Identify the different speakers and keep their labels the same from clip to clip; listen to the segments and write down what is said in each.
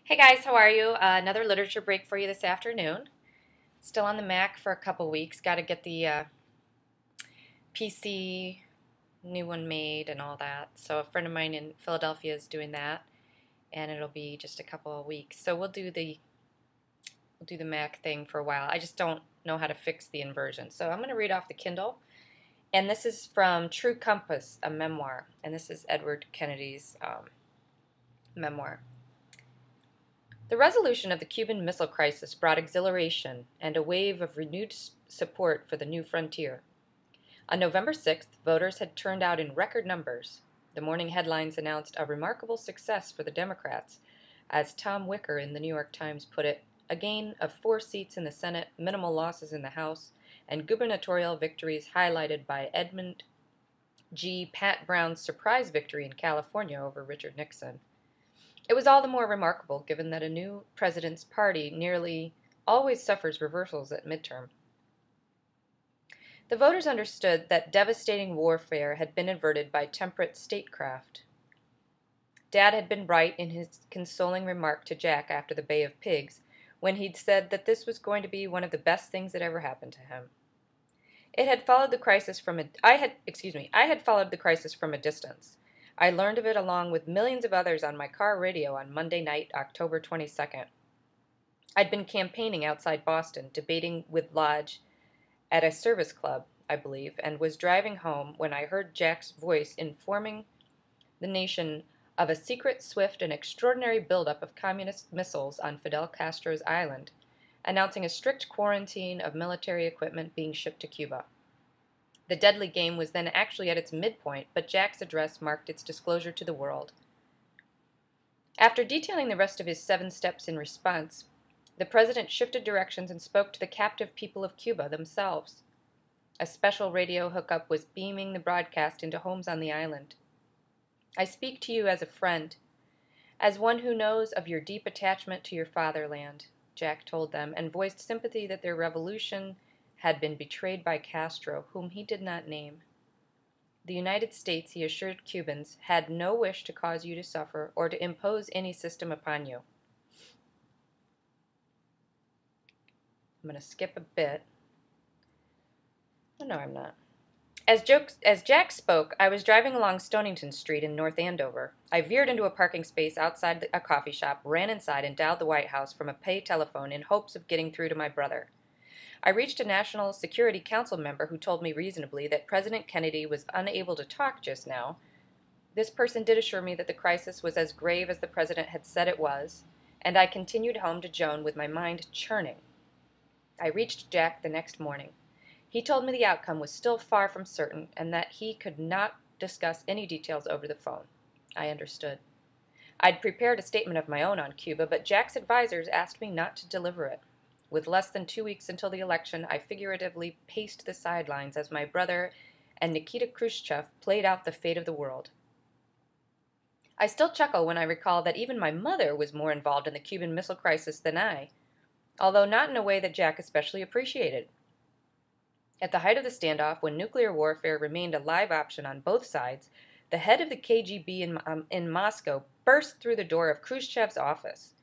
Speaker 1: Hey guys, how are you? Another literature break for you this afternoon. Still on the Mac for a couple weeks. Got to get the PC new one made and all that. So a friend of mine in Philadelphia is doing that, and it'll be just a couple of weeks. So we'll do the Mac thing for a while. I just don't know how to fix the inversion. So I'm going to read off the Kindle, and this is from True Compass, a memoir, and this is Edward Kennedy's memoir. The resolution of the Cuban Missile Crisis brought exhilaration and a wave of renewed support for the new frontier. On November 6th, voters had turned out in record numbers. The morning headlines announced a remarkable success for the Democrats, as Tom Wicker in the New York Times put it, a gain of 4 seats in the Senate, minimal losses in the House, and gubernatorial victories highlighted by Edmund G. Pat Brown's surprise victory in California over Richard Nixon. It was all the more remarkable given that a new president's party nearly always suffers reversals at midterm. The voters understood that devastating warfare had been averted by temperate statecraft. Dad had been right in his consoling remark to Jack after the Bay of Pigs, when he'd said that this was going to be one of the best things that ever happened to him. I had followed the crisis from a distance. I learned of it along with millions of others on my car radio on Monday night, October 22nd. I'd been campaigning outside Boston, debating with Lodge at a service club, I believe, and was driving home when I heard Jack's voice informing the nation of a secret, swift, and extraordinary buildup of communist missiles on Fidel Castro's island, announcing a strict quarantine of military equipment being shipped to Cuba. The deadly game was then actually at its midpoint, but Jack's address marked its disclosure to the world. After detailing the rest of his 7 steps in response, the president shifted directions and spoke to the captive people of Cuba themselves. A special radio hookup was beaming the broadcast into homes on the island. I speak to you as a friend, as one who knows of your deep attachment to your fatherland, Jack told them, and voiced sympathy that their revolution had been betrayed by Castro, whom he did not name. The United States, he assured Cubans, had no wish to cause you to suffer or to impose any system upon you. I'm going to skip a bit. Oh, no, I'm not. As Jack spoke, I was driving along Stonington Street in North Andover. I veered into a parking space outside a coffee shop, ran inside, and dialed the White House from a pay telephone in hopes of getting through to my brother. I reached a National Security Council member who told me reasonably that President Kennedy was unable to talk just now. This person did assure me that the crisis was as grave as the president had said it was, and I continued home to Joan with my mind churning. I reached Jack the next morning. He told me the outcome was still far from certain and that he could not discuss any details over the phone. I understood. I'd prepared a statement of my own on Cuba, but Jack's advisors asked me not to deliver it. With less than 2 weeks until the election, I figuratively paced the sidelines as my brother and Nikita Khrushchev played out the fate of the world. I still chuckle when I recall that even my mother was more involved in the Cuban Missile Crisis than I, although not in a way that Jack especially appreciated. At the height of the standoff, when nuclear warfare remained a live option on both sides, the head of the KGB in Moscow burst through the door of Khrushchev's office.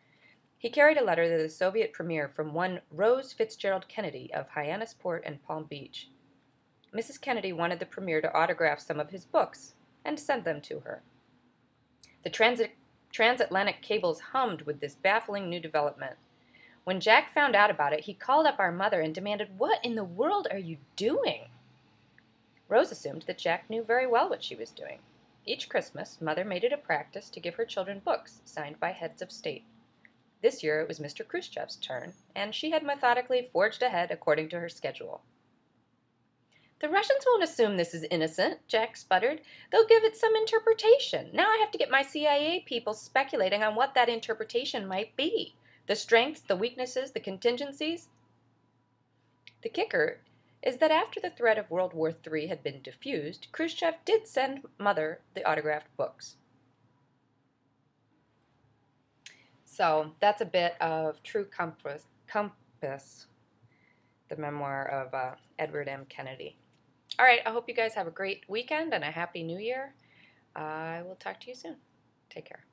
Speaker 1: He carried a letter to the Soviet premier from one Rose Fitzgerald Kennedy of Hyannisport and Palm Beach. Mrs. Kennedy wanted the premier to autograph some of his books and sent them to her. The transatlantic cables hummed with this baffling new development. When Jack found out about it, he called up our mother and demanded, "What in the world are you doing?" Rose assumed that Jack knew very well what she was doing. Each Christmas, Mother made it a practice to give her children books signed by heads of state. This year it was Mr. Khrushchev's turn, and she had methodically forged ahead according to her schedule. "The Russians won't assume this is innocent," Jack sputtered. "They'll give it some interpretation. Now I have to get my CIA people speculating on what that interpretation might be. The strengths, the weaknesses, the contingencies." The kicker is that after the threat of World War III had been diffused, Khrushchev did send Mother the autographed books. So that's a bit of True Compass, the memoir of Edward M. Kennedy. All right, I hope you guys have a great weekend and a happy new year. I will talk to you soon. Take care.